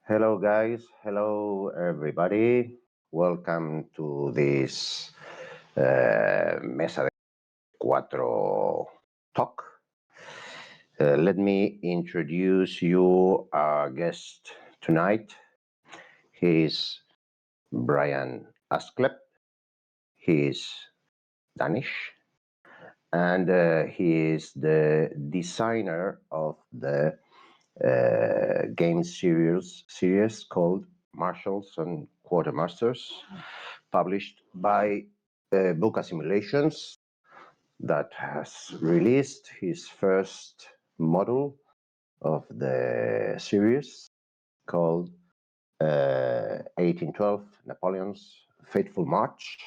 Hello, guys. Hello, everybody. Welcome to this Mesa 24 talk. Let me introduce you our guest tonight. He is Brian Asklev. He is Danish, and he is the designer of the game series called Marshals Quartermasters, published by Buka Simulations, that has released his first model of the series called 1812 Napoleon's Fateful March,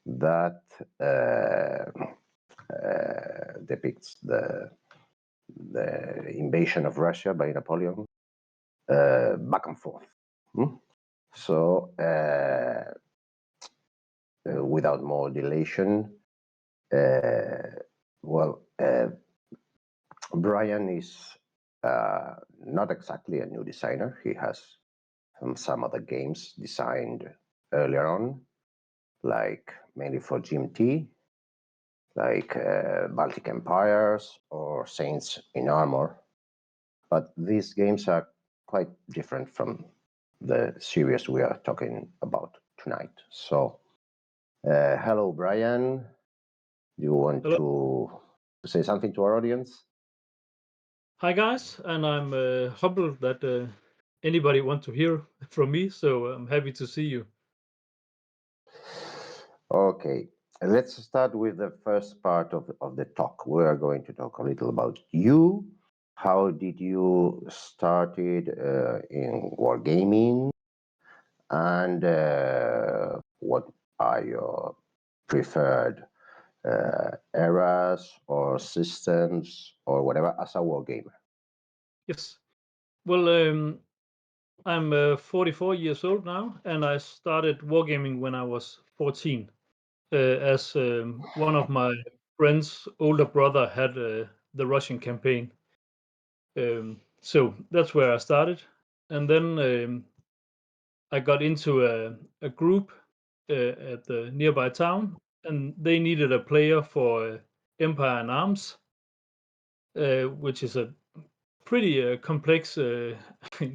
that depicts the invasion of Russia by Napoleon back and forth. So, without more dilation, Brian is not exactly a new designer. He has some other games designed earlier on, like mainly for GMT, like Baltic Empires or Saints in Armor. But these games are quite different from the series we are talking about tonight. So, hello, Brian. Do you want to say something to our audience? Hi guys, and I'm humbled that anybody want to hear from me, so I'm happy to see you. Okay, let's start with the first part of the talk. We are going to talk a little about you. How did you started in wargaming, and what are your preferred eras or systems or whatever as a wargamer? Yes. Well, I'm 44 years old now, and I started wargaming when I was 14, as one of my friends' older brother had the Russian campaign. So that's where I started, and then I got into a group at the nearby town, and they needed a player for Empire and Arms, which is a pretty complex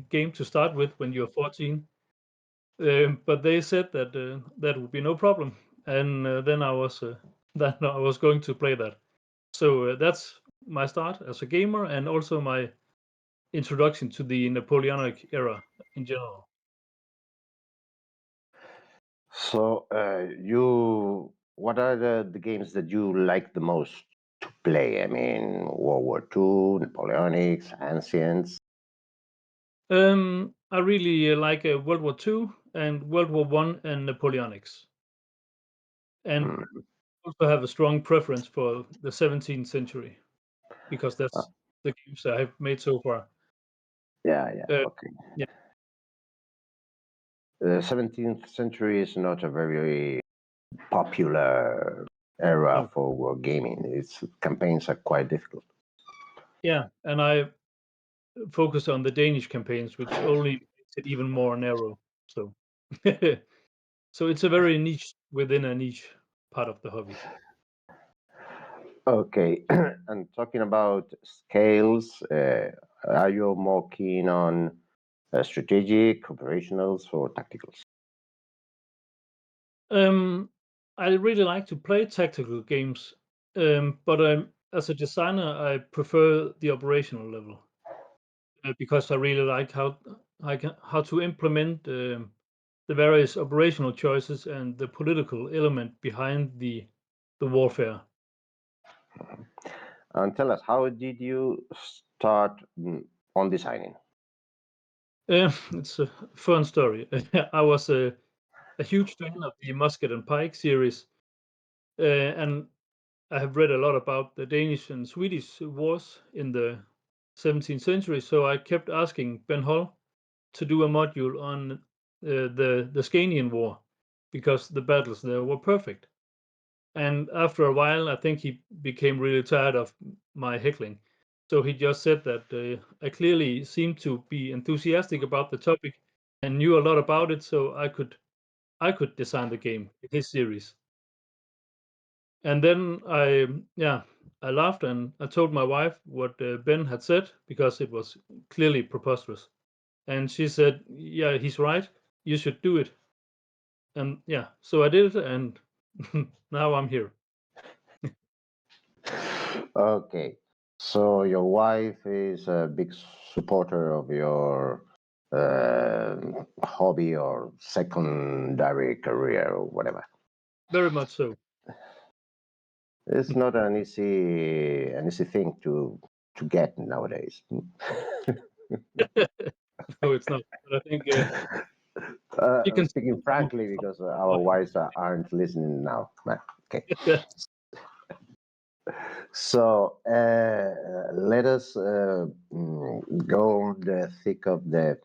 game to start with when you're 14. But they said that that would be no problem, and then I was then I was going to play that. So that's my start as a gamer, and also my introduction to the Napoleonic era in general. So, what are the games that you like the most to play? I mean, World War II, Napoleonics, Ancients. I really like World War II and World War One and Napoleonics, and Mm. also have a strong preference for the 17th century because Uh, that's the games I have made so far. yeah, Uh, okay. yeah, The 17th century is not a very popular era no, for wargaming. Its campaigns are quite difficult. yeah, and I focus on the Danish campaigns, which only makes it even more narrow. So, so it's a very niche within a niche part of the hobby. Okay, and talking about scales, are you more keen on strategic, operationals, or tacticals? I really like to play tactical games, but as a designer, I prefer the operational level because I really like how to implement the various operational choices and the political element behind the warfare. And tell us, how did you start on designing? It's a fun story. I was a huge fan of the Musket and Pike series, and I have read a lot about the Danish and Swedish wars in the 17th century. So I kept asking Ben Hull to do a module on the Scanian War because the battles there were perfect. And after a while, I think he became really tired of my heckling. So he just said that I clearly seemed to be enthusiastic about the topic and knew a lot about it, so I could design the game in his series. And then I laughed and I told my wife what Ben had said because it was clearly preposterous. And she said, "Yeah, he's right. You should do it." And yeah, so I did it, and now I'm here. Okay, so your wife is a big supporter of your hobby or secondary career or whatever. Very much so. It's not an easy thing to get nowadays. No, it's not. But I think she can see Speaking some of frankly, some because of our why. wives aren't listening now. Okay, so let us go on the thick of the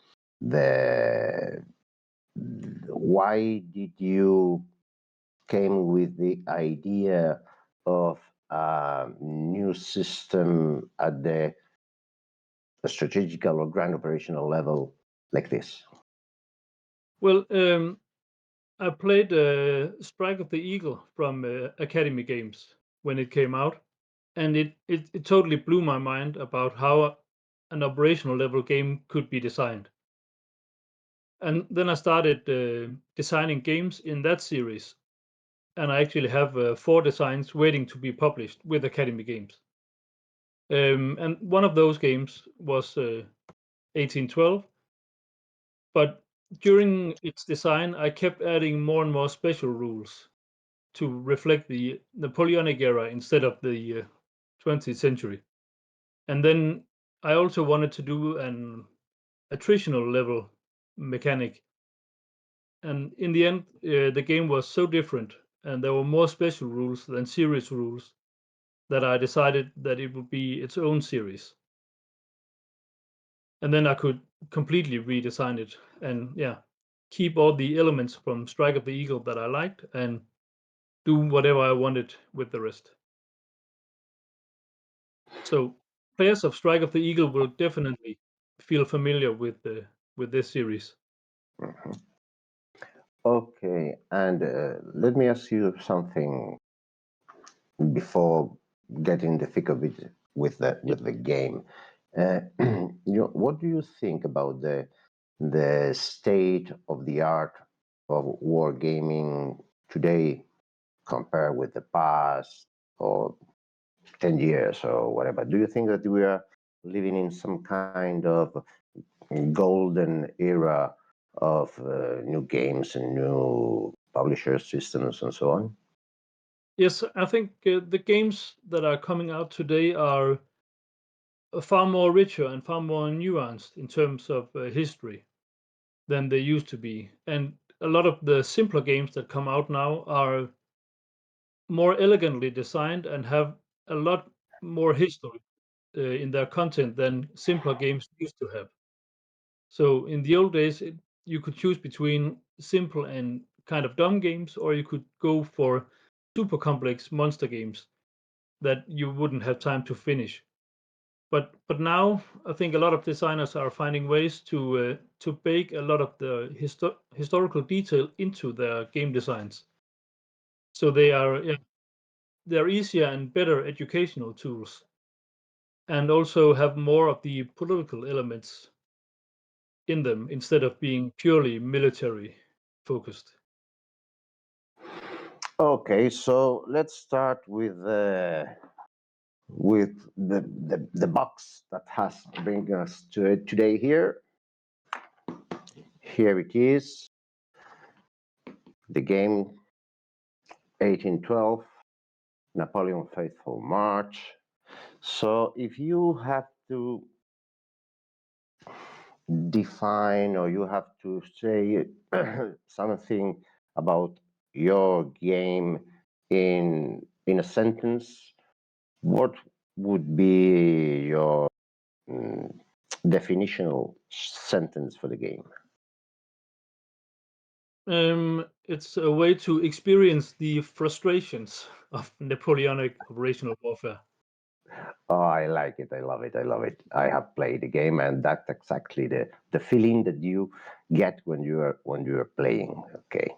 why did you came with the idea of a new system at the strategical or grand operational level like this? Well, I played Strike of the Eagle from Academy Games when it came out, and it totally blew my mind about how an operational level game could be designed. And then I started designing games in that series, and I actually have 4 designs waiting to be published with Academy Games. And one of those games was 1812, but during its design, I kept adding more and more special rules to reflect the Napoleonic era instead of the 20th century. And then I also wanted to do an attritional level mechanic. And in the end, the game was so different, and there were more special rules than series rules that I decided that it would be its own series. And then I could completely redesign it and keep all the elements from Strike of the Eagle that I liked and do whatever I wanted with the rest. So players of Strike of the Eagle will definitely feel familiar with this series. Mhm. Okay, and let me ask you something before getting the thick of it with the game. What do you think about the state of the art of wargaming today compared with the past or 10 years or whatever? Do you think that we are living in some kind of golden era of new games and new publisher systems and so on? Yes, I think the games that are coming out today are far more richer and far more nuanced in terms of history than they used to be. And a lot of the simpler games that come out now are more elegantly designed and have a lot more history in their content than simpler games used to have. So in the old days, you could choose between simple and kind of dumb games, or you could go for super complex monster games that you wouldn't have time to finish. But now I think a lot of designers are finding ways to bake a lot of the historical detail into their game designs. So they're easier and better educational tools, and also have more of the political elements in them instead of being purely military focused. Okay, so let's start with the box that has bring us to it today here. Here it is, the game 1812, Napoleon Faithful March. So if you have to define or you have to say something about your game in a sentence, what would be your mm, definitional sentence for the game? It's a way to experience the frustrations of Napoleonic operational warfare. Oh, I like it. I love it. I love it. I have played the game, and that's exactly the feeling that you get when you are playing. Okay.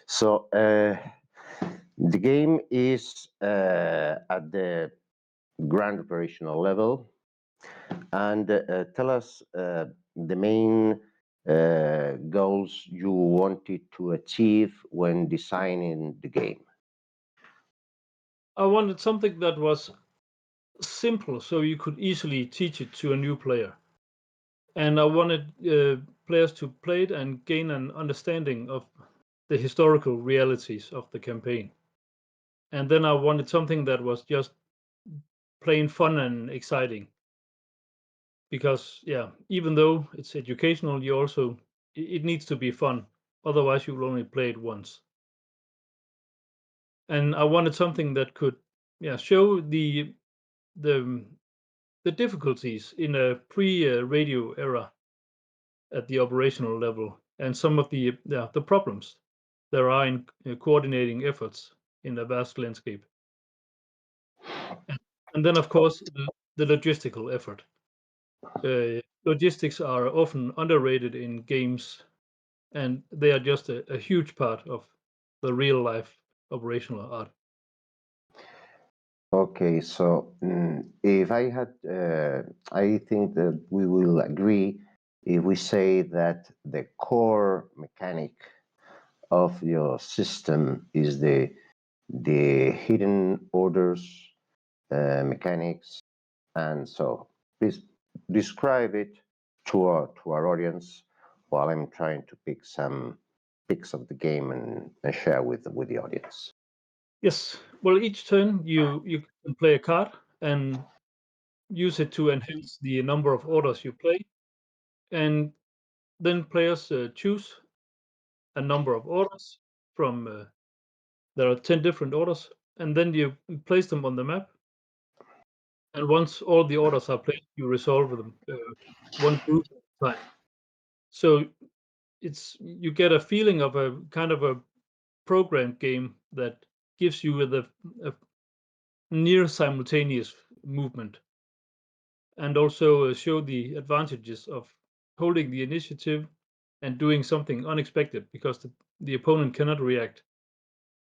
So the game is at the grand operational level, and tell us the main goals you wanted to achieve when designing the game. I wanted something that was simple so you could easily teach it to a new player. And I wanted players to play it and gain an understanding of the historical realities of the campaign. And then I wanted something that was just plain fun and exciting. Because, yeah, even though it's educational, you also it needs to be fun. Otherwise, you will only play it once. And I wanted something that could, yeah, show the difficulties in a pre-radio era at the operational level, and some of the problems there are in coordinating efforts in a vast landscape. And then, of course, the logistical effort. Logistics are often underrated in games, and they are just a huge part of the real life operational art. Okay, so if I had, I think that we will agree if we say that the core mechanic of your system is the hidden orders mechanics, and so please describe it to our audience while I'm trying to pick some pics of the game and share with the audience. Yes. Well, each turn you can play a card and use it to enhance the number of orders you play, and then players choose a number of orders from there are 10 different orders, and then you place them on the map, and once all the orders are placed, you resolve them one group at a time. So it's you get a feeling of a kind of a programmed game that gives you a near simultaneous movement, and also show the advantages of holding the initiative and doing something unexpected, because the opponent cannot react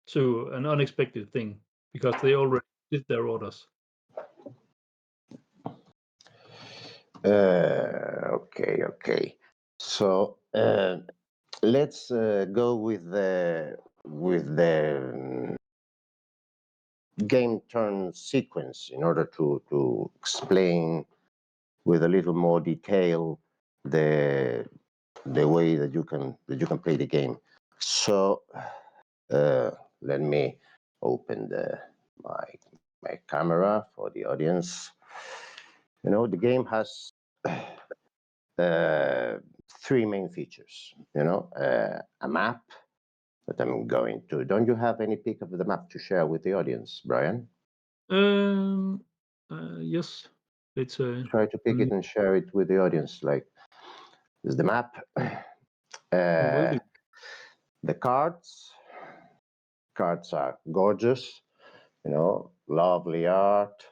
to an unexpected thing because they already did their orders. Okay. So let's go with the game turn sequence in order to explain with a little more detail the way that you can play the game. So let me open my camera for the audience. You know, the game has three main features. You know, a map that I'm going to. Don't you have any pic of the map to share with the audience, Brian? Um, yes, it's Try to pick it and share it with the audience. Like, this is the map. will do. The cards. Cards are gorgeous, you know, lovely art,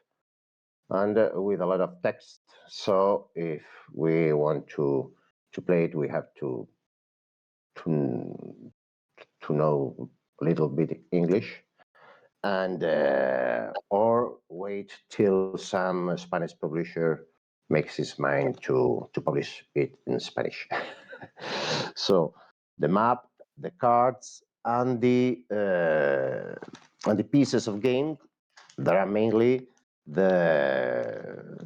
and with a lot of text. So if we want to play it, we have to know a little bit English, and or wait till some Spanish publisher makes his mind to publish it in Spanish. So the map, the cards, and the pieces of game that are mainly the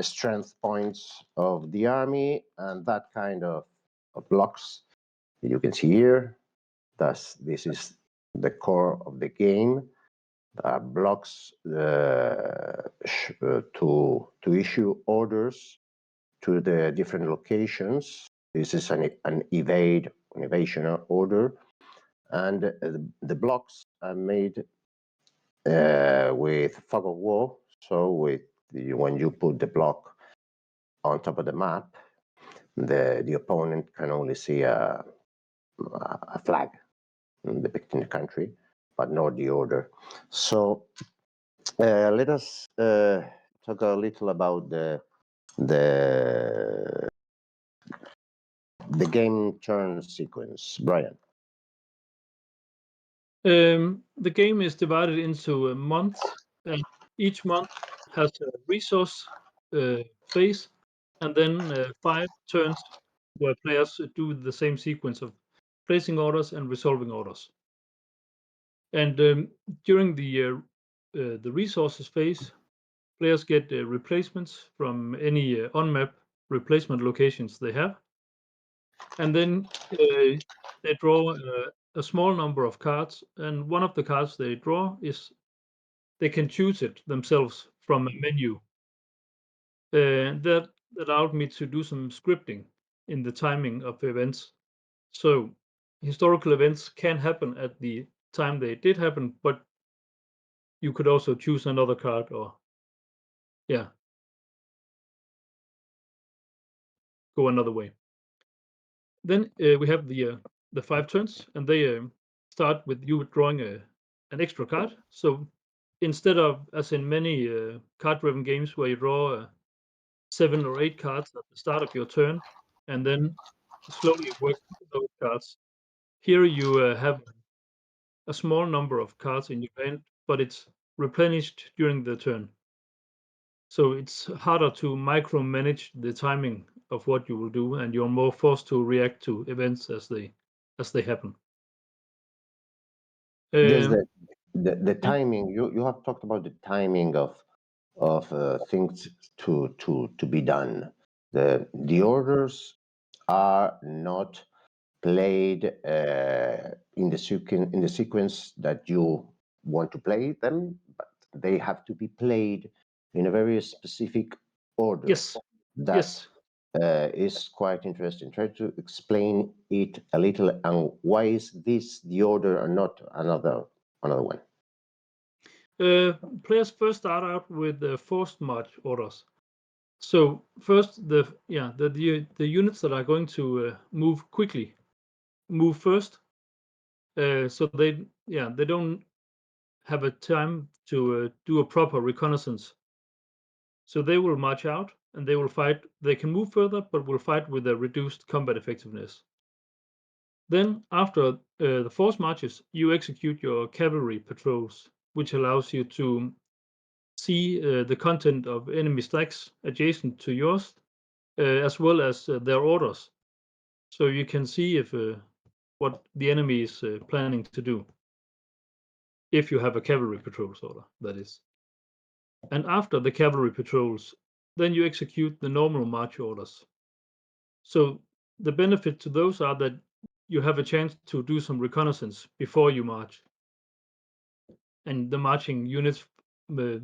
strength points of the army, and that kind of blocks that you can see here. Thus, this is the core of the game. Blocks to issue orders to the different locations. This is an evasion order, and the blocks are made with fog of war. So when you put the block on top of the map, the opponent can only see a flag depicting the country, but not the order. So let us talk a little about the game turn sequence, Brian. The game is divided into months, and each month has a resource phase, and then 5 turns where players do the same sequence of placing orders and resolving orders. And during the resources phase, players get replacements from any on-map replacement locations they have, and then they draw a small number of cards, and one of the cards they draw is they can choose it themselves from a menu. That allowed me to do some scripting in the timing of events. So historical events can happen at the time they did happen, but you could also choose another card or go another way. Then we have the 5 turns, and they start with you drawing an extra card. So instead of, as in many card-driven games where you draw 7 or 8 cards at the start of your turn, and then slowly work those cards, here you have a small number of cards in your hand, but it's replenished during the turn. So it's harder to micromanage the timing of what you will do, and you're more forced to react to events as they happen. Yes, Um, the yeah. timing. You have talked about the timing of things to be done. The orders are not played in the sequence that you want to play them, but they have to be played in a very specific order. Yes. That Yes. is quite interesting. Try to explain it a little, and why is this the order and not another one? Players first start out with the forced march orders. So first, the units that are going to move quickly move first. So they don't have a time to do a proper reconnaissance. So they will march out and they will fight. They can move further, but will fight with a reduced combat effectiveness. Then, after the force marches, you execute your cavalry patrols, which allows you to see the content of enemy stacks adjacent to yours, as well as their orders. So you can see if what the enemy is planning to do. If you have a cavalry patrols order, that is. And after the cavalry patrols, then you execute the normal march orders. So the benefit to those are that you have a chance to do some reconnaissance before you march. And the marching units, they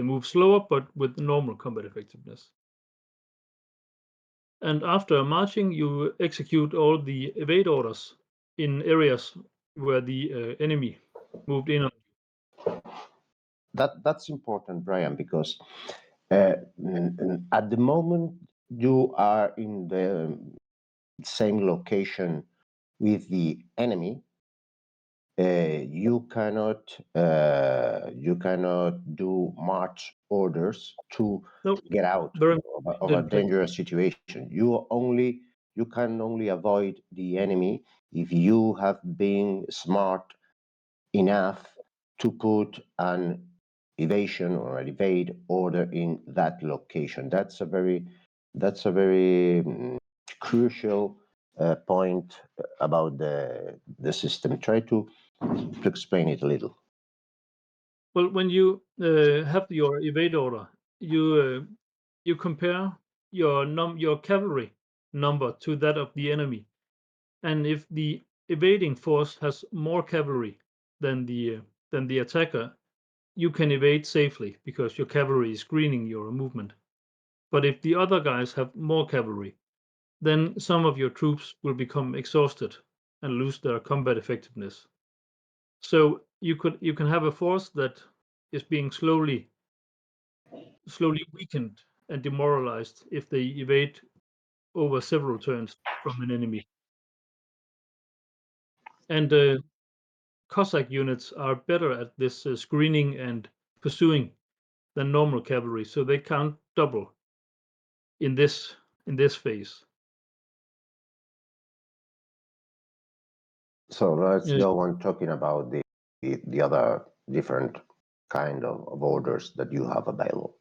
move slower, but with normal combat effectiveness. And after marching, you execute all the evade orders in areas where the enemy moved in. That's important, Brian, because at the moment you are in the same location with the enemy. You cannot do march orders to get out of a dangerous situation. You can only avoid the enemy if you have been smart enough to put an evasion or an evade order in that location. That's a very crucial point about the system. Try to explain it a little. Well, when you have your evade order, you compare your cavalry number to that of the enemy, and if the evading force has more cavalry than the attacker, you can evade safely because your cavalry is screening your movement. But if the other guys have more cavalry, then some of your troops will become exhausted and lose their combat effectiveness. So you can have a force that is being slowly weakened and demoralized if they evade over several turns from an enemy. And Cossack units are better at this screening and pursuing than normal cavalry, so they count double in this phase. So let's go on talking about the other different kind of orders that you have available.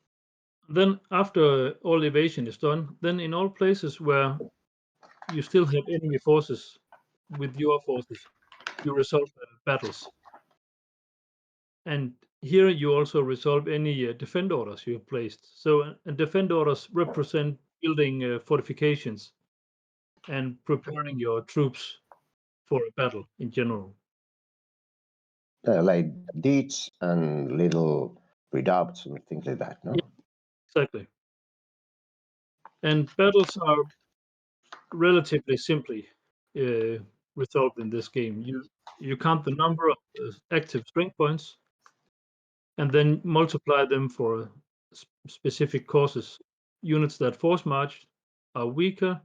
Then after all evasion is done, then in all places where you still have enemy forces with your forces, you resolve battles. And here you also resolve any defend orders you have placed. So defend orders represent building fortifications and preparing your troops for a battle in general. Like deeds and little redoubts and things like that, no? Yeah, exactly. And battles are relatively simply resolved in this game. You count the number of active strength points and then multiply them for specific causes. Units that force march are weaker,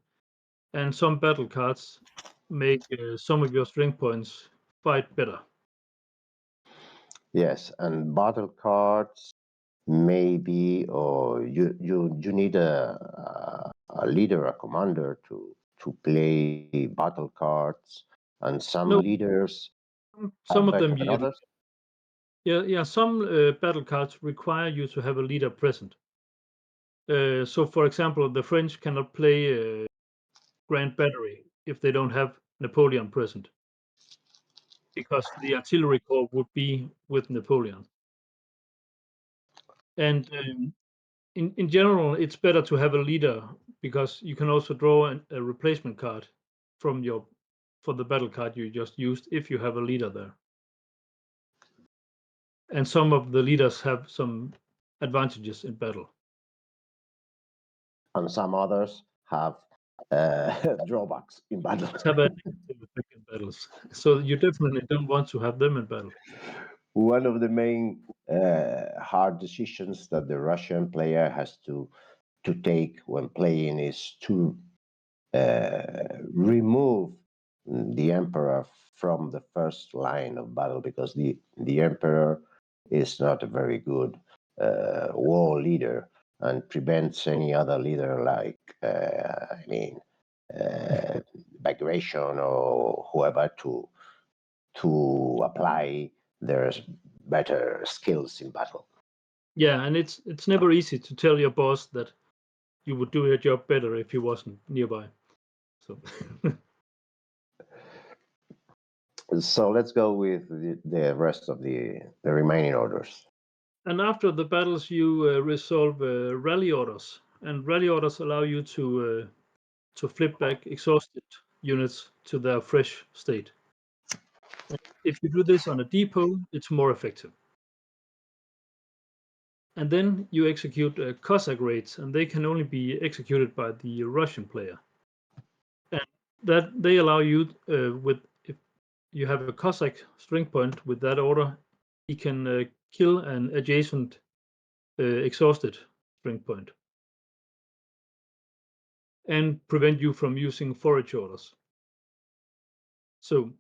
and some battle cards make some of your strength points fight better. Yes, and battle cards maybe, or you need a leader, a commander to play battle cards, and some No, leaders some have of better them than you others. yeah some battle cards require you to have a leader present. So, for example, the French cannot play Grand Battery if they don't have Napoleon present, because the artillery corps would be with Napoleon. And in general, it's better to have a leader because you can also draw a replacement card from for the battle card you just used if you have a leader there. And some of the leaders have some advantages in battle. And some others have drawbacks in battle. Have a negative effect in battles, so you definitely don't want to have them in battle. One of the main hard decisions that the Russian player has to take when playing is to remove the emperor from the first line of battle, because the emperor is not a very good war leader and prevents any other leader like Bagration or whoever to apply their better skills in battle. Yeah, and it's never easy to tell your boss that you would do your job better if he wasn't nearby. So So let's go with the rest of the remaining orders. and after the battles, you resolve rally orders, and rally orders allow you to flip back exhausted units to their fresh state. If you do this on a depot, it's more effective. And then you execute Cossack raids, and they can only be executed by the Russian player. And that they allow you if you have a Cossack strength point with that order, he can kill an adjacent exhausted strength point and prevent you from using forage orders. So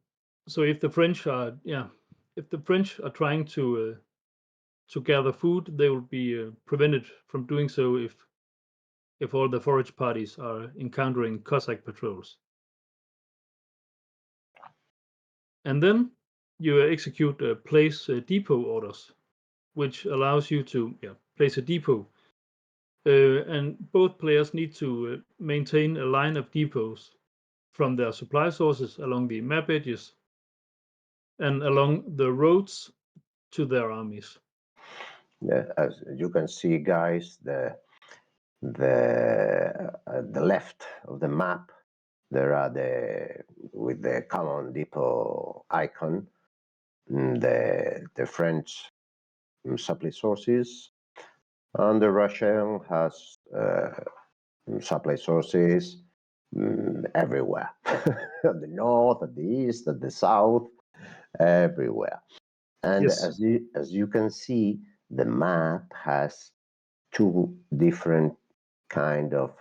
if the French are trying to gather food, they will be prevented from doing so if all the forage parties are encountering Cossack patrols. And then you execute place depot orders, which allows you to place a depot. And both players need to maintain a line of depots from their supply sources along the map edges and along the roads to their armies. As you can see, guys, the left of the map, there are with the common depot icon, the French supply sources, and the Russian has supply sources everywhere, at the north, at the east, at the south, everywhere. And Yes. as you can see, the map has two different kind of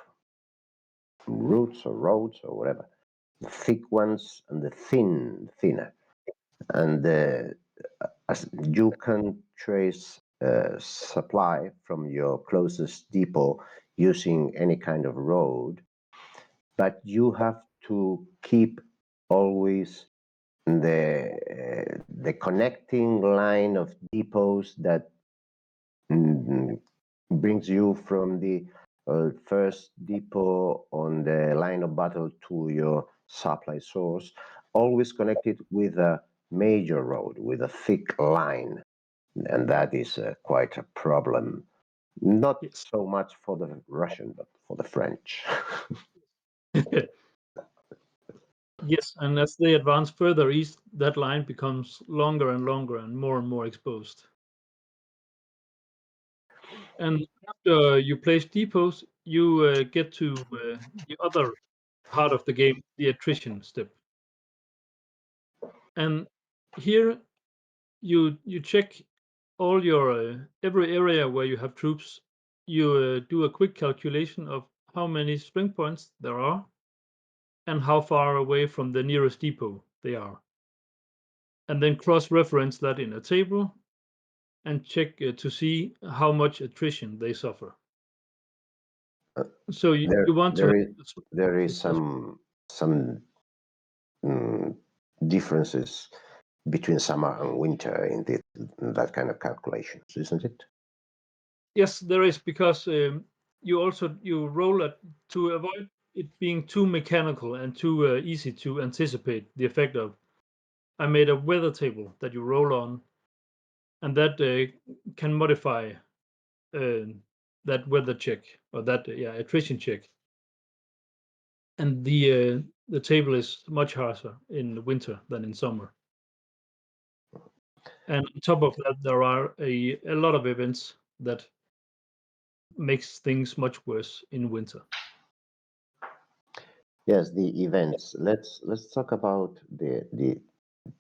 routes or roads or whatever, the thick ones and the thinner. And as you can trace supply from your closest depot using any kind of road, but you have to keep always the connecting line of depots that brings you from the first depot on the line of battle to your supply source, always connected with a major road, with a thick line. And that is quite a problem, not so much for the Russian, but for the French. Yes, and as they advance further east, that line becomes longer and longer and more exposed. And after you place depots, you get to the other part of the game, the attrition step. And here you check all your every area where you have troops. You do a quick calculation of how many spring points there are and how far away from the nearest depot they are. And then cross-reference that in a table and check to see how much attrition they suffer. So you want to there is some differences between summer and winter in that kind of calculations, isn't it? Yes, there is, because you roll it to avoid it being too mechanical and too easy to anticipate the effect of. I made a weather table that you roll on, and that can modify that weather check or that attrition check. And the table is much harsher in winter than in summer. And on top of that, there are a lot of events that makes things much worse in winter. Yes, the events. Let's talk about the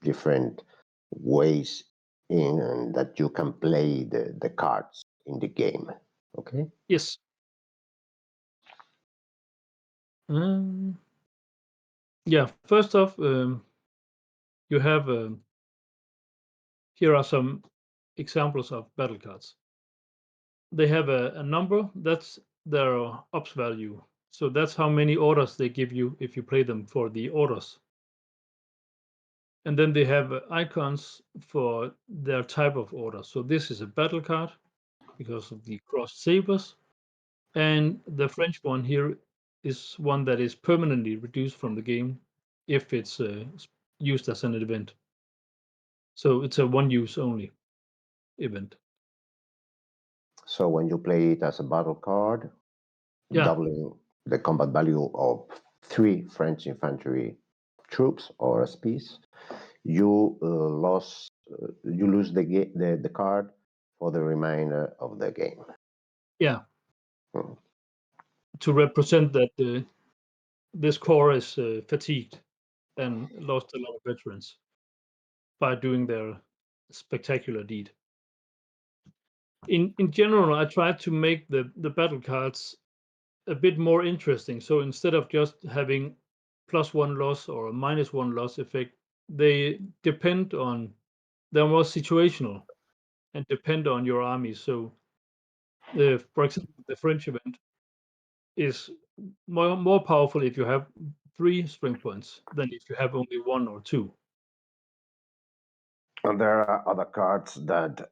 different ways in that you can play the cards in the game. Okay. Yes. Yeah. First off, you have here are some examples of battle cards. They have a number, that's their ops value. So that's how many orders they give you if you play them for the orders. And then they have icons for their type of order. So this is a battle card because of the crossed sabers. And the French one here is one that is permanently reduced from the game if it's used as an event. So it's a one-use only event. So when you play it as a battle card, doubling the combat value of 3 French infantry troops or SPs, you lose the card for the remainder of the game. Yeah. To represent that this corps is fatigued and lost a lot of veterans by doing their spectacular deed. In general, I tried to make the battle cards a bit more interesting. So instead of just having +1 loss or a -1 loss effect, they're more situational and depend on your army. So, for example, the French event is more powerful if you have 3 spring points than if you have only 1 or 2. And there are other cards that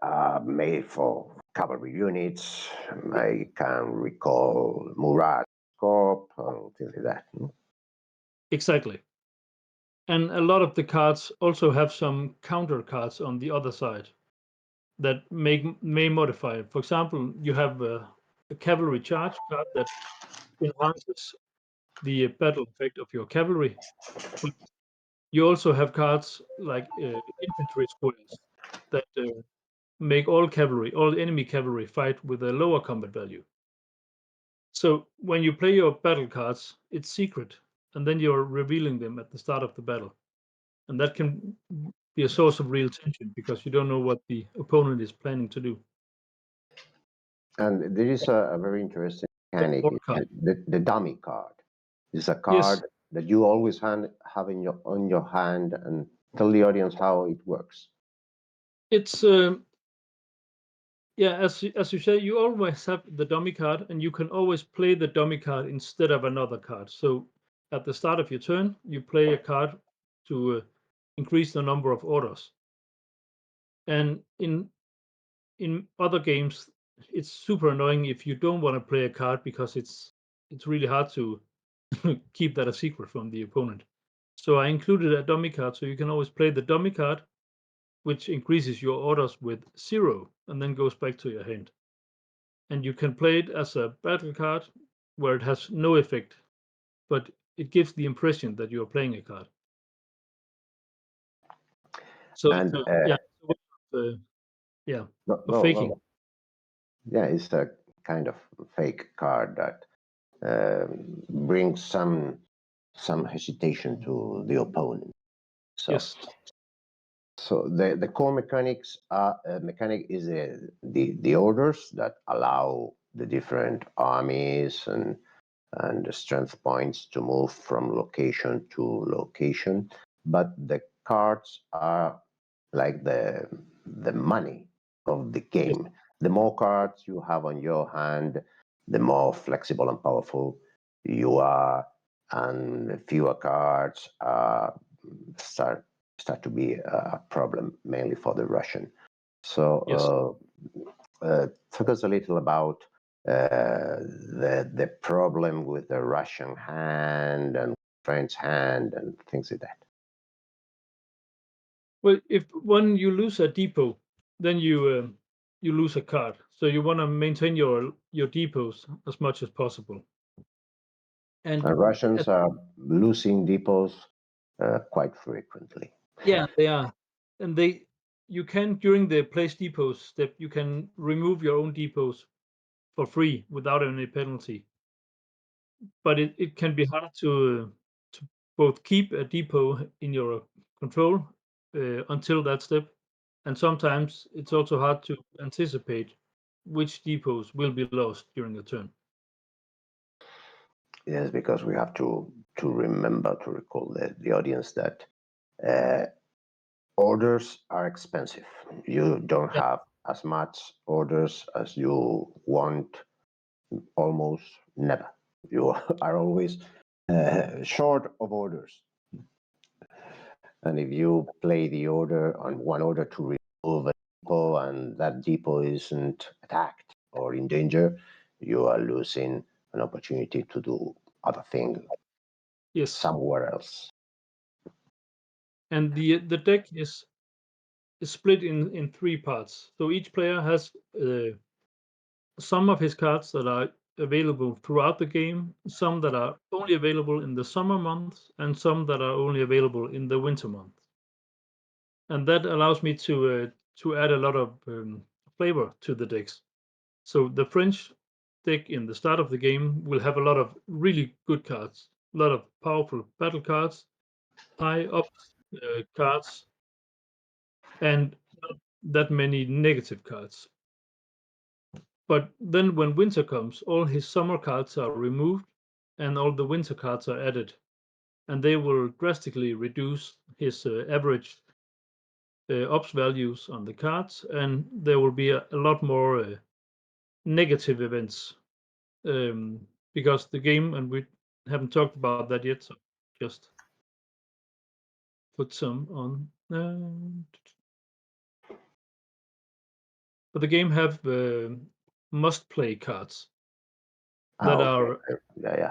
are made for cavalry units. I can recall Murat, Corp, and things like that. Exactly. And a lot of the cards also have some counter cards on the other side that may modify it. For example, you have a cavalry charge card that enhances the battle effect of your cavalry. But you also have cards like infantry squares that make all enemy cavalry fight with a lower combat value. So when you play your battle cards, it's secret, and then you're revealing them at the start of the battle. And that can be a source of real tension because you don't know what the opponent is planning to do. And there is a very interesting mechanic, the dummy card. It's a card that you always have on your hand, and tell the audience how it works. It's yeah, as you say, you always have the dummy card, and you can always play the dummy card instead of another card. So at the start of your turn, you play a card to increase the number of orders. And in other games, it's super annoying if you don't want to play a card because it's really hard to keep that a secret from the opponent. So I included a dummy card, so you can always play the dummy card, which increases your orders with 0 and then goes back to your hand. And you can play it as a battle card where it has no effect, but it gives the impression that you're playing a card. So And yeah, yeah, no, faking. yeah, it's a kind of fake card that brings some hesitation to the opponent. So, Yes. So the core mechanics are mechanic is the orders that allow the different armies and the strength points to move from location to location, but the cards are like the money of the game. Yes. The more cards you have on your hand, the more flexible and powerful you are, and the fewer cards start to be a problem, mainly for the Russian. So talk us a little about the problem with the Russian hand and French hand and things like that. Well, if when you lose a depot, then you lose a card. So you want to maintain your depots as much as possible. And Russians are losing depots quite frequently. yeah, they are. And you can, during the place depots step, you can remove your own depots for free without any penalty. But it can be hard to both keep a depot in your control until that step, and sometimes it's also hard to anticipate which depots will be lost during a turn. Yes, because we have to remember to recall the audience that orders are expensive. You don't Yeah. have as much orders as you want, almost never. You are always short of orders. And if you play the order on one order to remove a depot and that depot isn't attacked or in danger, you are losing an opportunity to do other things somewhere else. And the deck is split in 3 parts. So each player has some of his cards that are available throughout the game, some that are only available in the summer months, and some that are only available in the winter months. And that allows me to add a lot of flavor to the decks. So the French deck in the start of the game will have a lot of really good cards, a lot of powerful battle cards, high up cards, and not that many negative cards. But then when winter comes, all his summer cards are removed and all the winter cards are added. And they will drastically reduce his average ops values on the cards, and there will be a lot more negative events because the game, and we haven't talked about that yet, so just put some on. But the game have must-play cards that are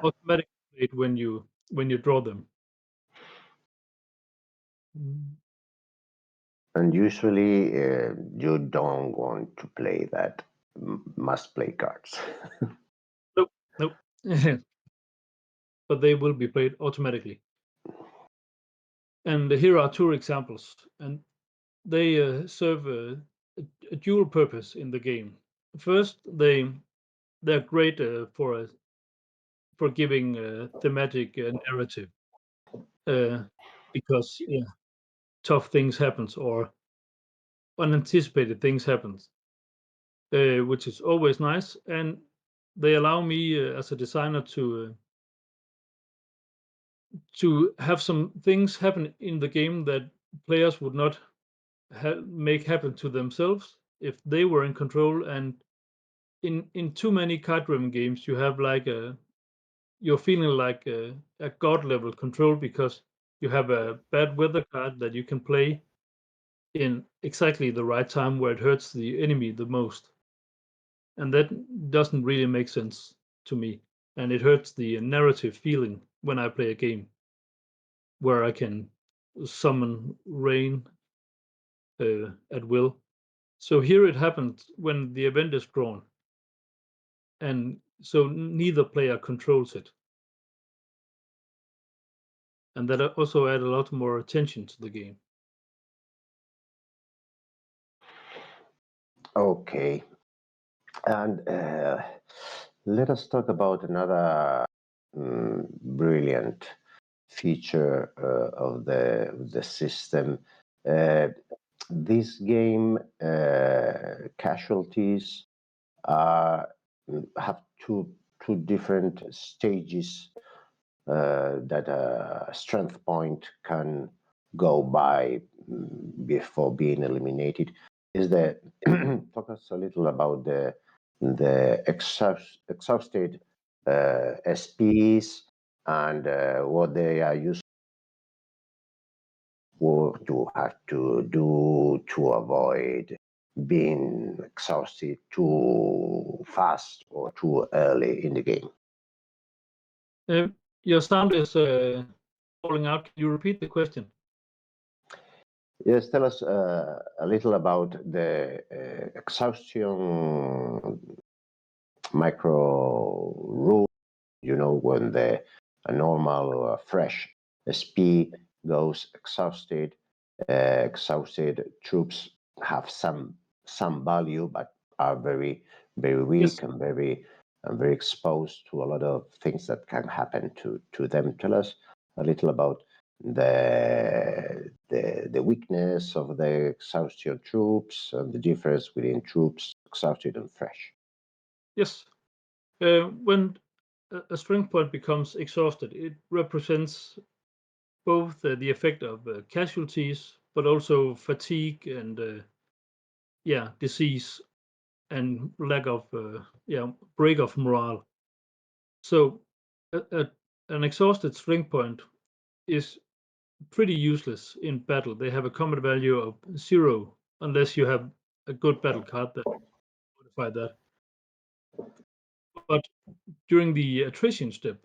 automatically played when you draw them. And usually you don't want to play that must-play cards. Nope. But they will be played automatically. And here are 2 examples, and they serve a dual purpose in the game. First, they're great for giving thematic narrative because tough things happens or unanticipated things happens, which is always nice, and they allow me as a designer to have some things happen in the game that players would not make happen to themselves if they were in control. And in too many card-driven games, you have like you're feeling like a god level control because you have a bad weather card that you can play in exactly the right time where it hurts the enemy the most. And that doesn't really make sense to me. And it hurts the narrative feeling when I play a game where I can summon rain at will. So here it happened when the event is drawn, and so neither player controls it. And that also add a lot more attention to the game. Okay, and let us talk about another brilliant feature of the system. This game, Casualties, have two different stages that a strength point can go by before being eliminated. Is that talk us a little about the exhausted SPs and what they are used, what you have to do to avoid being exhausted too fast or too early in the game. Your sound is falling out. Can you repeat the question? Yes, tell us a little about the exhaustion micro rule. You know, when a normal or fresh SP goes exhausted, exhausted troops have some value, but are very weak. Yes. and very exposed to a lot of things that can happen to them. Tell us a little about the weakness of the exhaustion troops and the difference between troops exhausted and fresh. Yes. When a strength point becomes exhausted, it represents both the effect of casualties, but also fatigue and disease and lack of break of morale. So an exhausted strength point is pretty useless in battle. They have a combat value of 0 unless you have a good battle card that modify that. But during the attrition step,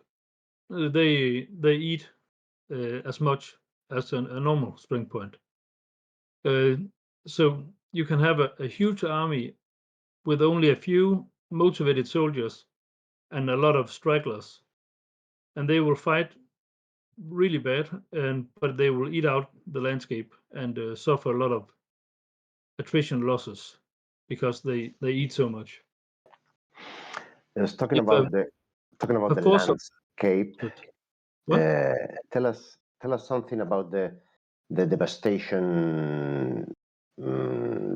they eat as much as a normal strength point. So you can have a huge army with only a few motivated soldiers and a lot of stragglers, and they will fight really bad, but they will eat out the landscape and suffer a lot of attrition losses because they eat so much. Yes, talking about the landscape. Tell us something about the devastation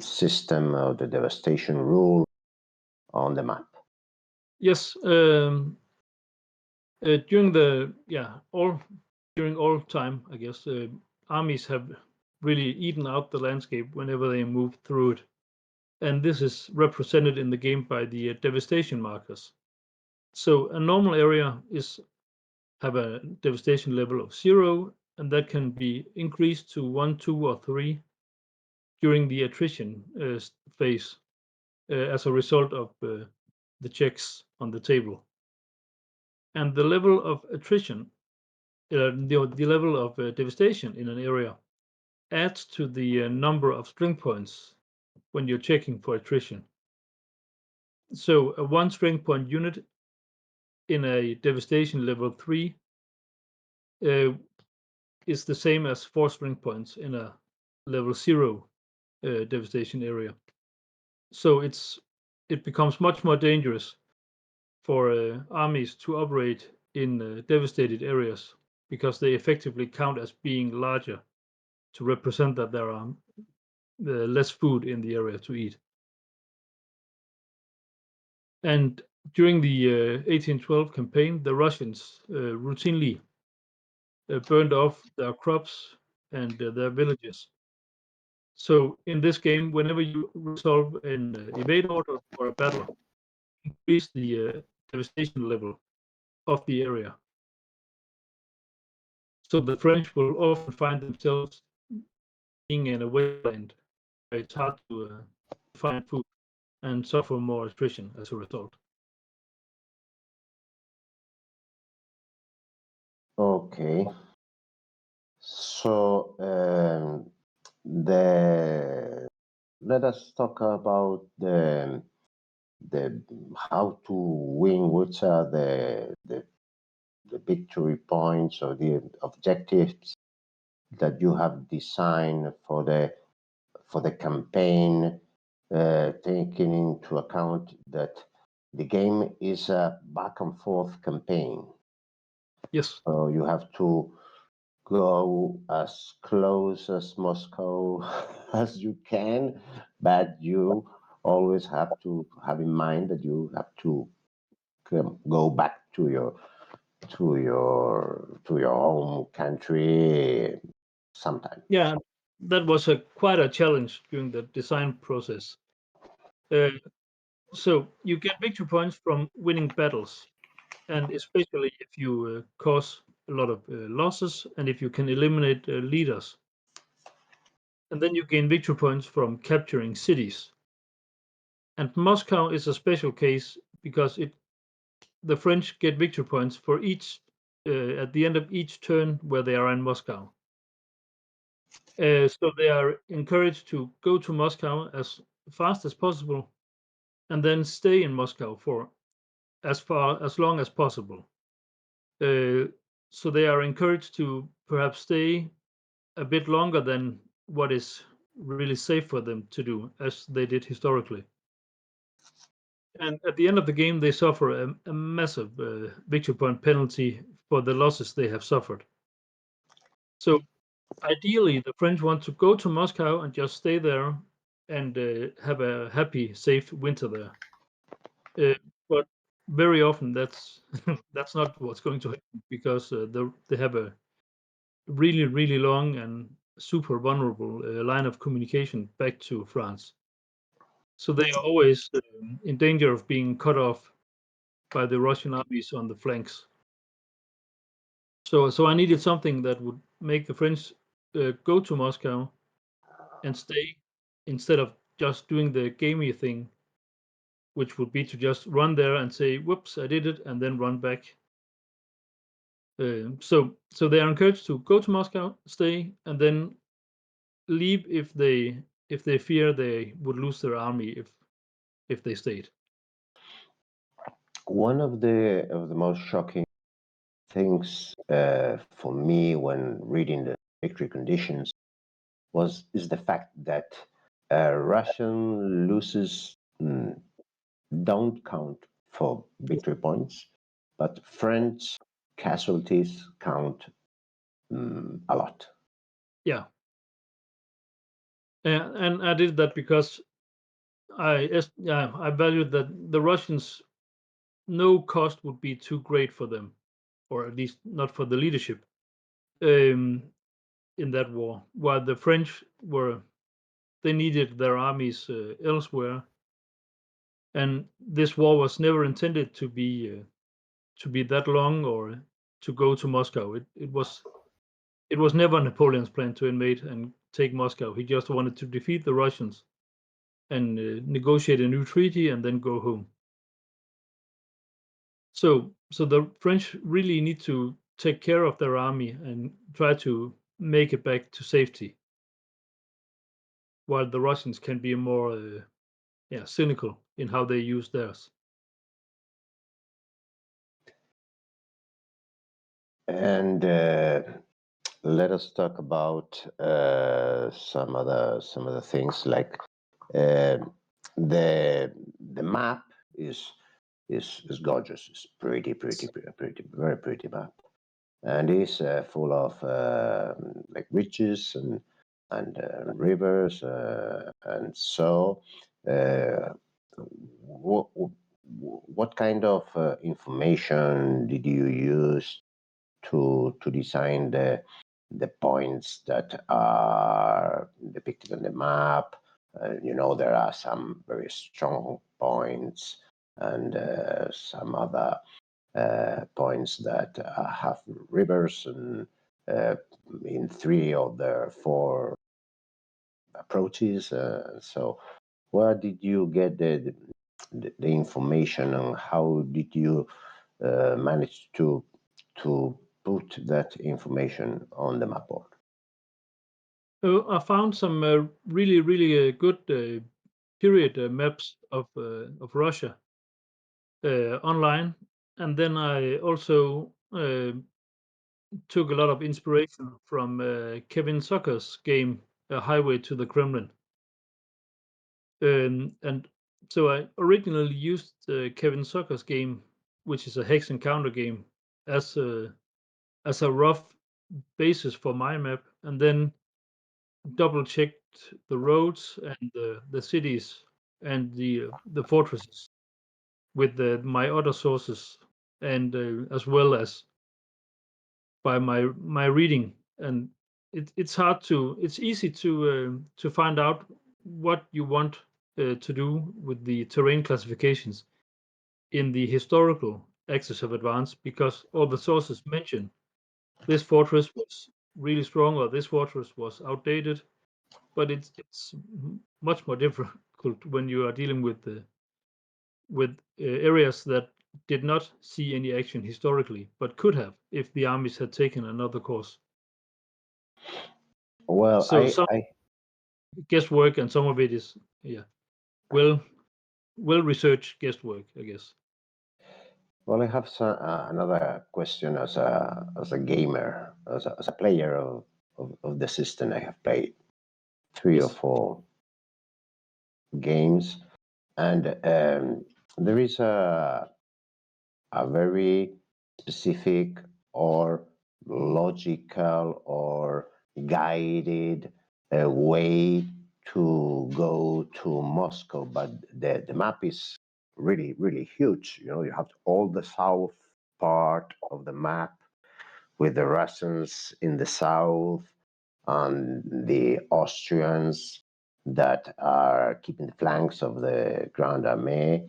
system or the devastation rule on the map. Yes, during all time, I guess armies have really eaten out the landscape whenever they move through it, and this is represented in the game by the devastation markers. So a normal area have a devastation level of 0, and that can be increased to 1, 2, or 3 during the attrition phase as a result of the checks on the table. And the level of attrition, the level of devastation in an area adds to the number of strength points when you're checking for attrition. So a 1 strength point unit in a devastation level 3 is the same as 4 strength points in a level 0 devastation area. So it becomes much more dangerous for armies to operate in devastated areas because they effectively count as being larger to represent that there are less food in the area to eat. And during the 1812 campaign, the Russians routinely burned off their crops and their villages. So in this game, whenever you resolve an evade order or a battle, increase the devastation level of the area. So the French will often find themselves being in a wasteland where it's hard to find food and suffer more attrition as a result. Okay. So let us talk about the how to win, which are the victory points or the objectives that you have designed for the campaign, taking into account that the game is a back and forth campaign. Yes. So you have to go as close as Moscow as you can, but you always have to have in mind that you have to go back to your home country sometime. Yeah, that was quite a challenge during the design process. So you get victory points from winning battles, and especially if you cause a lot of losses and if you can eliminate leaders. And then you gain victory points from capturing cities. And Moscow is a special case because the French get victory points for each at the end of each turn where they are in Moscow. So they are encouraged to go to Moscow as fast as possible and then stay in Moscow for as long as possible. So they are encouraged to perhaps stay a bit longer than what is really safe for them to do, as they did historically. And at the end of the game, they suffer a massive victory point penalty for the losses they have suffered. So ideally, the French want to go to Moscow and just stay there and have a happy, safe winter there. But very often that's that's not what's going to happen because they have a really, really long and super vulnerable line of communication back to France. So they are always in danger of being cut off by the Russian armies on the flanks. So I needed something that would make the French go to Moscow and stay instead of just doing the gamey thing, which would be to just run there and say, "Whoops, I did it," and then run back. So they are encouraged to go to Moscow, stay, and then leave if they fear they would lose their army if they stayed. One of the most shocking things for me when reading the victory conditions is the fact that Russian losses don't count for victory points, but French casualties count a lot. Yeah, and I did that because I valued that the Russians no cost would be too great for them, or at least not for the leadership um, in that war. While the French they needed their armies elsewhere, and this war was never intended to be that long or to go to Moscow. It was never Napoleon's plan to invade and take Moscow. He just wanted to defeat the Russians and negotiate a new treaty and then go home. So the French really need to take care of their army and try to make it back to safety, while the Russians can be more cynical in how they use theirs. And let us talk about some other things like the map is gorgeous. It's pretty, very pretty map, and it's full of like ridges and rivers, and so what kind of information did you use to design the points that are depicted on the map. There are some very strong points and some other points that have rivers, and in 3 of the 4 approaches. So where did you get the information, and how did you manage to put that information on the map board? I found some really good period maps of Russia online, and then I also took a lot of inspiration from Kevin Zucker's game Highway to the Kremlin. And so I originally used Kevin Zucker's game, which is a hex encounter game, as a rough basis for my map, and then double checked the roads and the cities and the fortresses with my other sources, and as well as by my reading. And it's easy to find out what you want to do with the terrain classifications in the historical axis of advance, because all the sources mention this fortress was really strong or this fortress was outdated. But it's much more difficult when you are dealing with areas that did not see any action historically, but could have if the armies had taken another course. Well, So some guesswork, and some of it is well researched guesswork, I guess. Well, I have another question as a gamer, as a player of the system. I have played 3 or 4 games, and there is a very specific or logical or guided way to go to Moscow, but the map is really huge. You have all the south part of the map with the Russians in the south and the Austrians that are keeping the flanks of the Grand Army.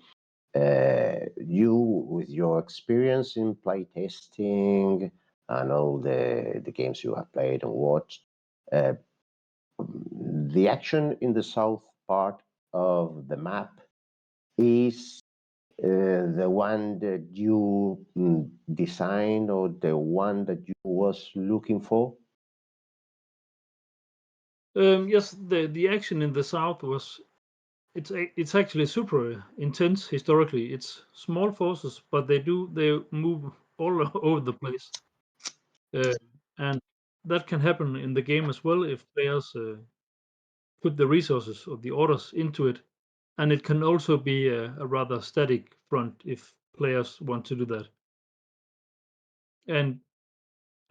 You, with your experience in playtesting and all the games you have played and watched, the action in the south part of the map is the one that you designed, or the one that you was looking for? Yes, the action in the south was it's actually super intense historically. It's small forces, but they move all over the place, and that can happen in the game as well if players put the resources or the orders into it. And it can also be a rather static front if players want to do that. And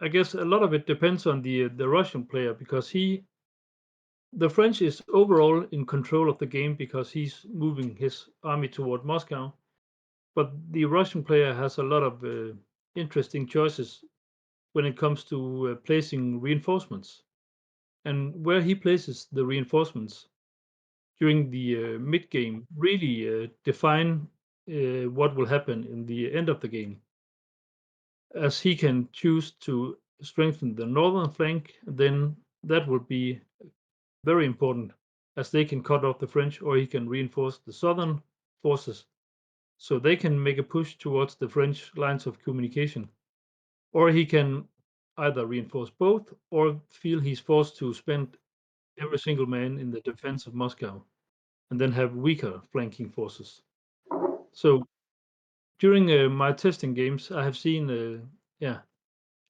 I guess a lot of it depends on the Russian player, because the French is overall in control of the game because he's moving his army toward Moscow. But the Russian player has a lot of interesting choices when it comes to placing reinforcements, and where he places the reinforcements during the mid game really define what will happen in the end of the game, as he can choose to strengthen the northern flank. Then that would be very important, as they can cut off the French, or he can reinforce the southern forces so they can make a push towards the French lines of communication, or he can either reinforce both or feel he's forced to spend every single man in the defense of Moscow and then have weaker flanking forces. So during my testing games, I have seen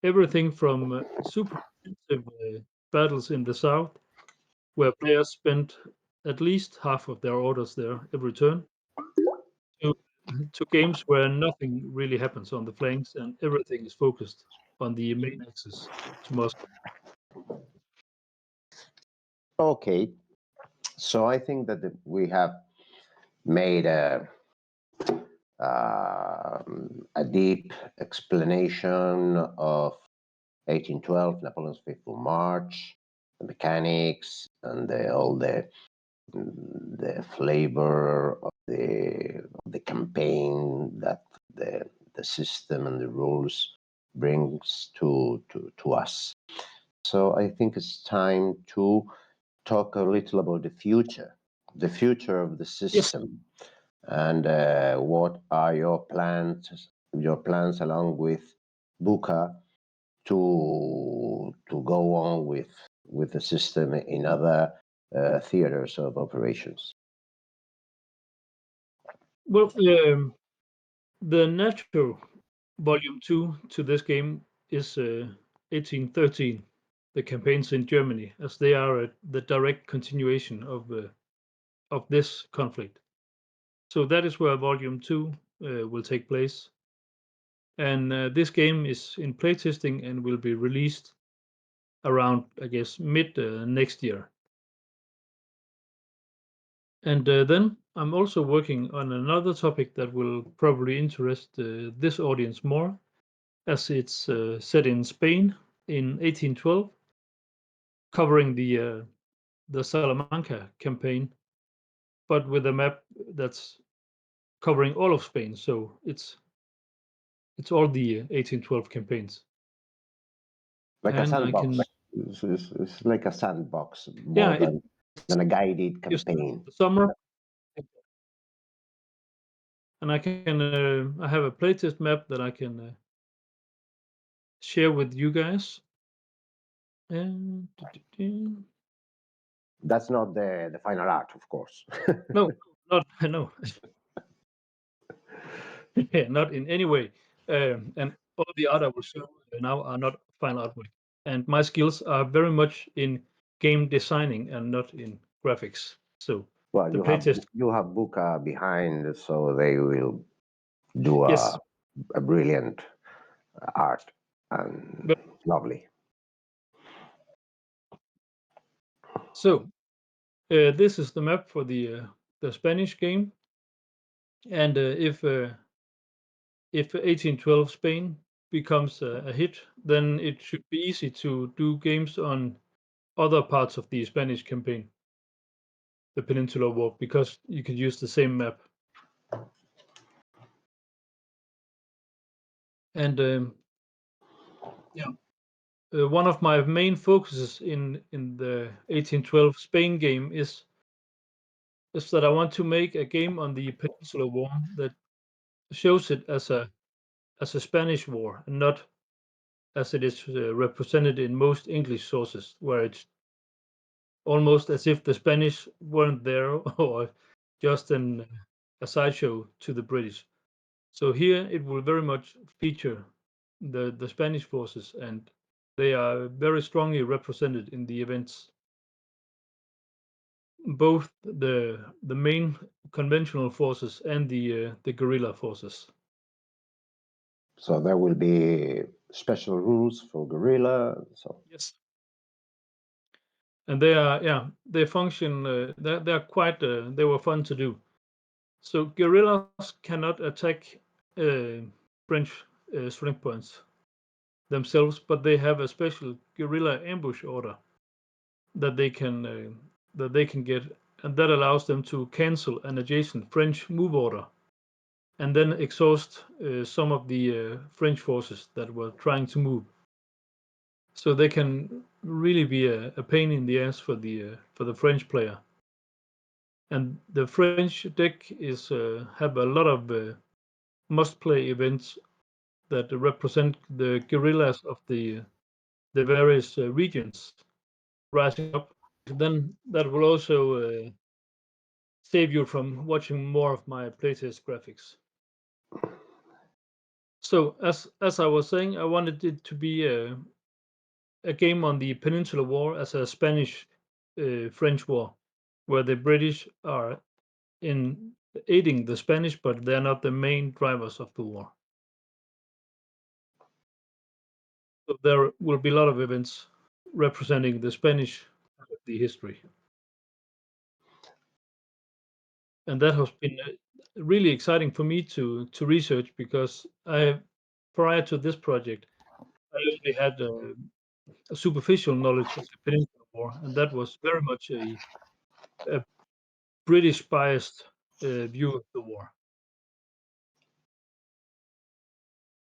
everything from super intensive battles in the south, where players spend at least half of their orders there every turn, to to games where nothing really happens on the flanks and everything is focused on the main axis to Moscow. Okay, so I think that we have made a deep explanation of 1812, Napoleon's Faithful March, the mechanics, and all the flavor of the campaign that the system and the rules brings to us. So I think it's time to talk a little about the future of the system. Yes. And what are your plans along with Buka to go on with the system in other theaters of operations? Well, the natural volume 2 to this game is 1813, the campaigns in Germany, as they are the direct continuation of this conflict. So that is where volume 2 will take place. And this game is in playtesting and will be released around, I guess, mid next year. And then I'm also working on another topic that will probably interest this audience more, as it's set in Spain in 1812, covering the Salamanca campaign, but with a map that's covering all of Spain. So it's all the 1812 campaigns. Like and a sandbox. It's like a sandbox more than a guided campaign. The summer. And I have a playtest map that I can share with you guys. And that's not the final art, of course. No, yeah, not in any way. And all the art I will show now are not final artwork. And my skills are very much in game designing and not in graphics. So well, you have Buka behind, so they will do a brilliant art and lovely. So this is the map for the Spanish game, and if 1812 Spain becomes a hit, then it should be easy to do games on other parts of the Spanish campaign, the Peninsular War, because you could use the same map. And one of my main focuses in the 1812 Spain game is that I want to make a game on the Peninsular War that shows it as a Spanish war, and not as it is represented in most English sources, where it's almost as if the Spanish weren't there or just a sideshow to the British. So here it will very much feature the Spanish forces, and they are very strongly represented in the events. Both the main conventional forces and the guerrilla forces. So there will be special rules for guerrilla. So yes, and they function. They are quite. They were fun to do. So guerrillas cannot attack French strength points themselves, but they have a special guerrilla ambush order that they can get, and that allows them to cancel an adjacent French move order, and then exhaust some of the French forces that were trying to move. So they can really be a pain in the ass for the French player. And the French deck is have a lot of must-play events that represent the guerrillas of the various regions rising up. Then that will also save you from watching more of my playtest graphics. So as I was saying, I wanted it to be a game on the Peninsular War as a Spanish French war, where the British are in aiding the Spanish, but they're not the main drivers of the war. So there will be a lot of events representing the Spanish part of the history. And that has been really exciting for me to research, because prior to this project, I only had a superficial knowledge of the Peninsular War, and that was very much a British biased view of the war.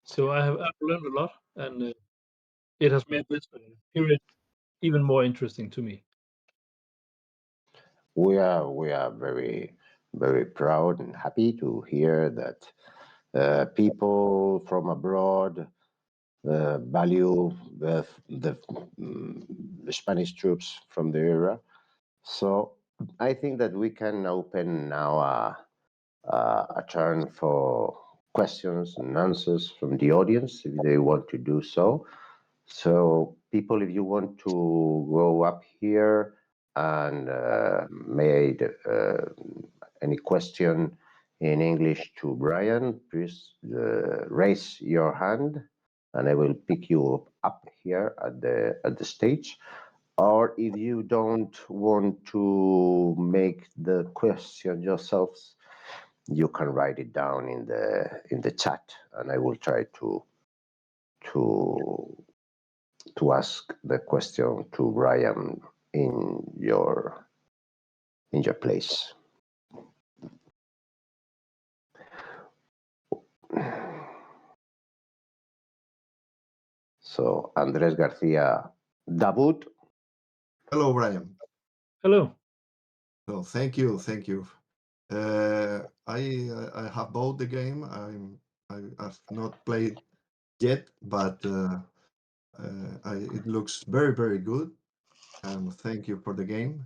So I've learned a lot, and it has made this period even more interesting to me. We are very proud and happy to hear that people from abroad value the Spanish troops from the era. So I think that we can open now a turn for questions and answers from the audience if they want to do so. So people, if you want to go up here and made any question in English to Brian, please raise your hand and I will pick you up here at the stage. Or if you don't want to make the question yourselves, you can write it down in the chat, and I will try to ask the question to Brian in your place. So Andres Garcia Dabut. Hello, Brian. Hello. So thank you. I have bought the game. I have not played yet, but it looks very good. And thank you for the game.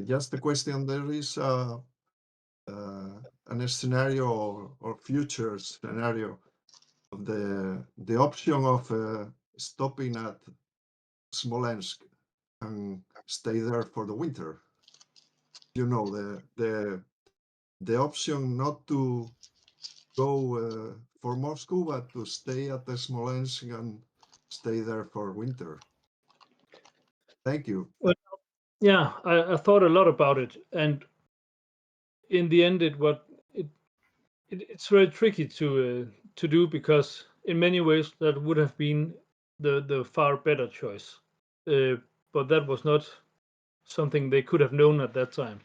Just a question: there is a scenario or future scenario of the option of stopping at Smolensk and stay there for the winter. You know, the option not to go for Moscow, but to stay at the Smolensk and stay there for winter. Thank you. Well, yeah, I thought a lot about it, and in the end, it's very tricky to do, because in many ways that would have been the far better choice, but that was not something they could have known at that time.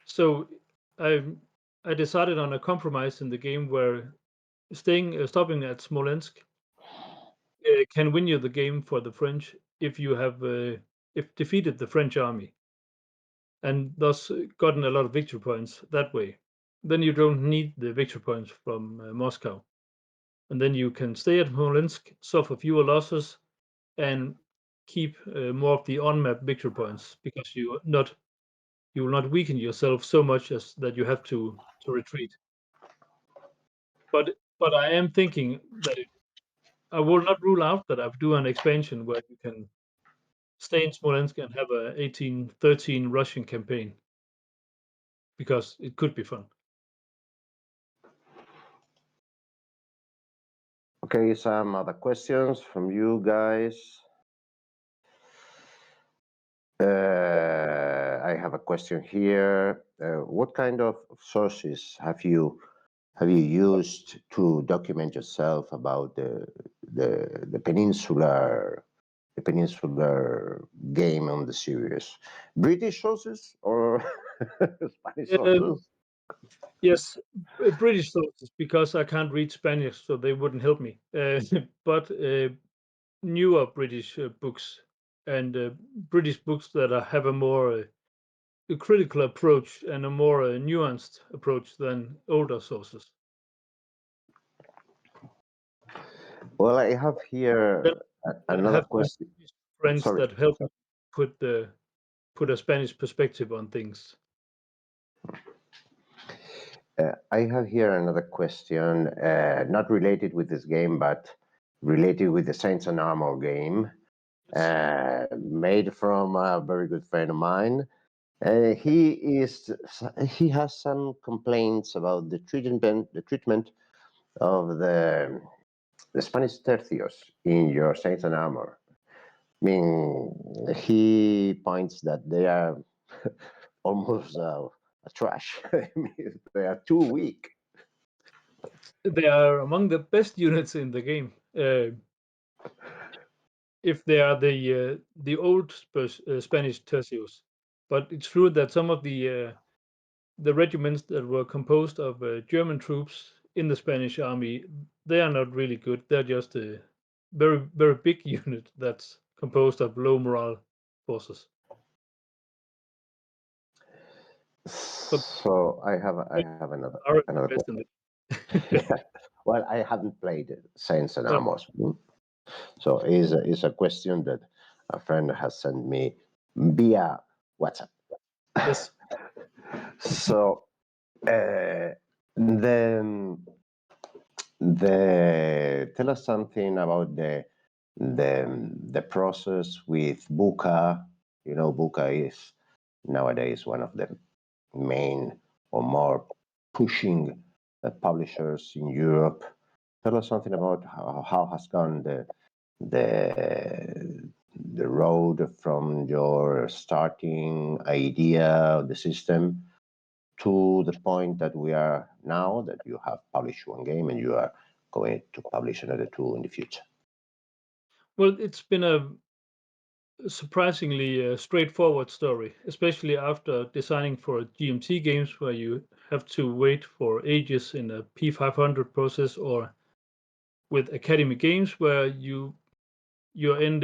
So I decided on a compromise in the game where stopping at Smolensk can win you the game for the French if you have if defeated the French army, and thus gotten a lot of victory points that way. Then you don't need the victory points from Moscow, and then you can stay at Smolensk, suffer fewer losses, and keep more of the on-map victory points, because you will not weaken yourself so much as that you have to retreat. But I am thinking that I will not rule out that I do an expansion where you can stay in Smolensk and have a 1813 Russian campaign, because it could be fun. Okay, some other questions from you guys. I have a question here. What kind of sources have you used to document yourself about the peninsular game on the series? British sources or Spanish sources? Yes, British sources, because I can't read Spanish, so they wouldn't help me. But newer British books, and British books that have a more a critical approach and a more nuanced approach than older sources. Well, I have here another question. Friends Sorry. that help put a Spanish perspective on things. I have here another question, not related with this game, but related with the Saints and Armor game, made from a very good friend of mine. He has some complaints about the treatment of the Spanish tercios in your Saints and Armor. I mean, he points that they are almost a trash. I mean, they are too weak. They are among the best units in the game. if they are the old Spanish tercios. But it's true that some of the regiments that were composed of German troops in the Spanish army, they are not really good. They're just a very, very big unit that's composed of low morale forces. So I have another question. Well, I haven't played Saints and Amos, so is a question that a friend has sent me via WhatsApp. Yes. So then tell us something about the process with Buka. You know, Buka is nowadays one of the main or more pushing publishers in Europe. Tell us something about how has gone the road from your starting idea of the system to the point that we are now, that you have published one game and you are going to publish another two in the future. Well, it's been a surprisingly straightforward story, especially after designing for GMT games where you have to wait for ages in a P500 process, or with Academy games where you're in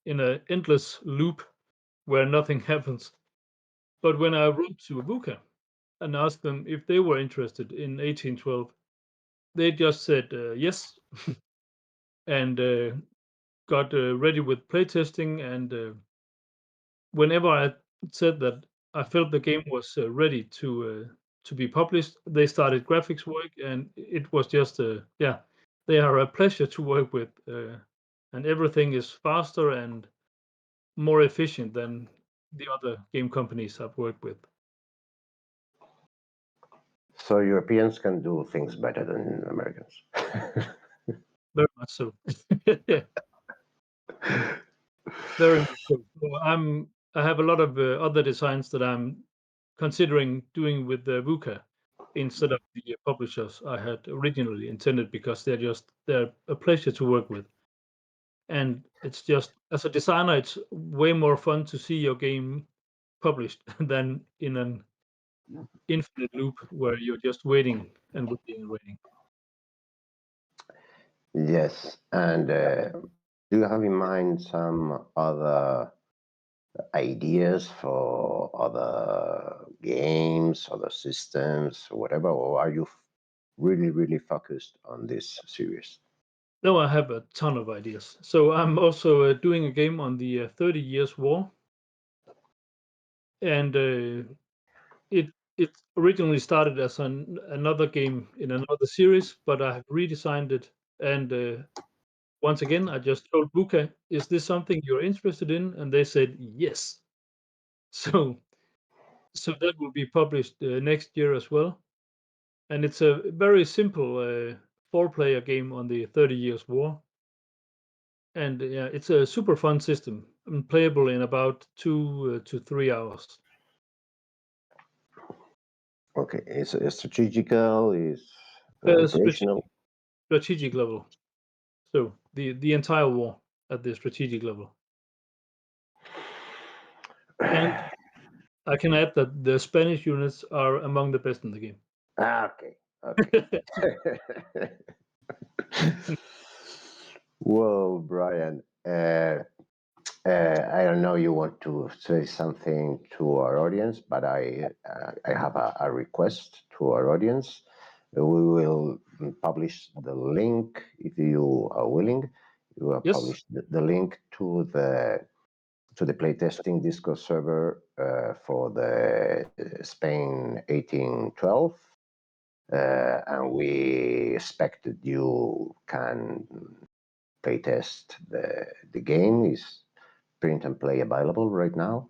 an endless loop where nothing happens. But when I wrote to Abuka and asked them if they were interested in 1812, they just said yes, and got ready with playtesting. And whenever I said that I felt the game was ready to be published, they started graphics work, and it was just they are a pleasure to work with, and everything is faster and more efficient than the other game companies I've worked with. So Europeans can do things better than Americans. Very much so. Very much so. So I have a lot of other designs that I'm considering doing with the VUCA instead of the publishers I had originally intended, because they're a pleasure to work with. And it's just, as a designer, it's way more fun to see your game published than in an infinite loop where you're just waiting and waiting and waiting. Yes, and do you have in mind some other ideas for other games, other systems, or whatever, or are you really, really focused on this series? No, I have a ton of ideas. So I'm also doing a game on the 30 Years War, and it originally started as another game in another series, but I have redesigned it. And once again, I just told Buka, "Is this something you're interested in?" And they said yes. So that will be published next year as well. And it's a very simple 4-player game on the 30 Years War. And yeah, it's a super fun system, and playable in about 2 to 3 hours. Okay, is it strategical? Is recreational? Strategic level. So the entire war at the strategic level. And I can add that the Spanish units are among the best in the game. Okay, okay. Well, Brian, I don't know you want to say something to our audience, but I have a request to our audience. We will publish the link, if you are willing. We will Yes. publish the link to the playtesting Discord server for the Spain 1812. And we expect that you can playtest the game. Is print and play available right now?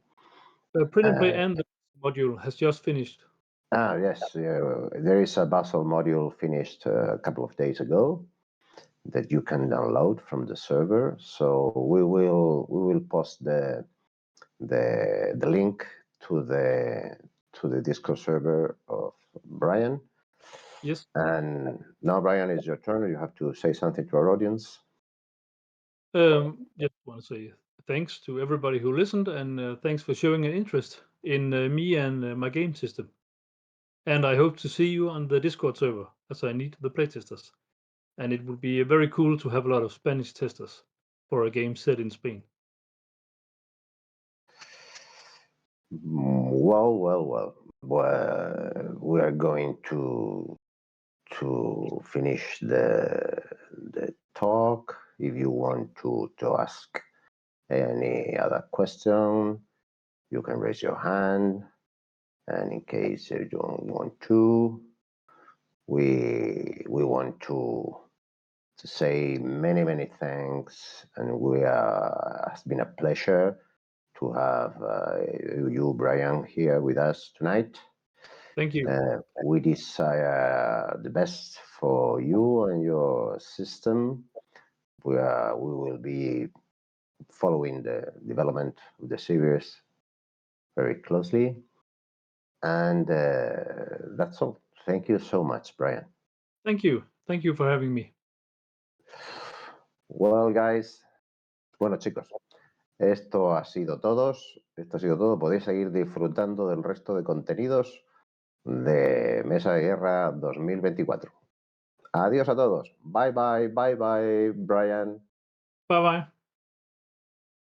Print and play and the module has just finished. Yes, there is a Basel module finished a couple of days ago that you can download from the server. So we will post the link to the Discord server of Brian. Yes. And now, Brian, it's your turn. You have to say something to our audience. Just want to say thanks to everybody who listened, and thanks for showing an interest in me and my game system. And I hope to see you on the Discord server, as I need the playtesters. And it would be very cool to have a lot of Spanish testers for a game set in Spain. Well, we are going to finish the talk. If you want to ask any other question, you can raise your hand. And in case you don't want to, we want to say many thanks, and it's been a pleasure to have you, Brian, here with us tonight. Thank you. We desire the best for you and your system. We will be following the development of the series very closely. And that's all. Thank you so much, Brian. Thank you. Thank you for having me. Well, guys. Bueno, chicos, esto ha sido todo. Podéis seguir disfrutando del resto de contenidos de Mesa de Guerra 2024. Adiós a todos. Bye, Brian. Bye.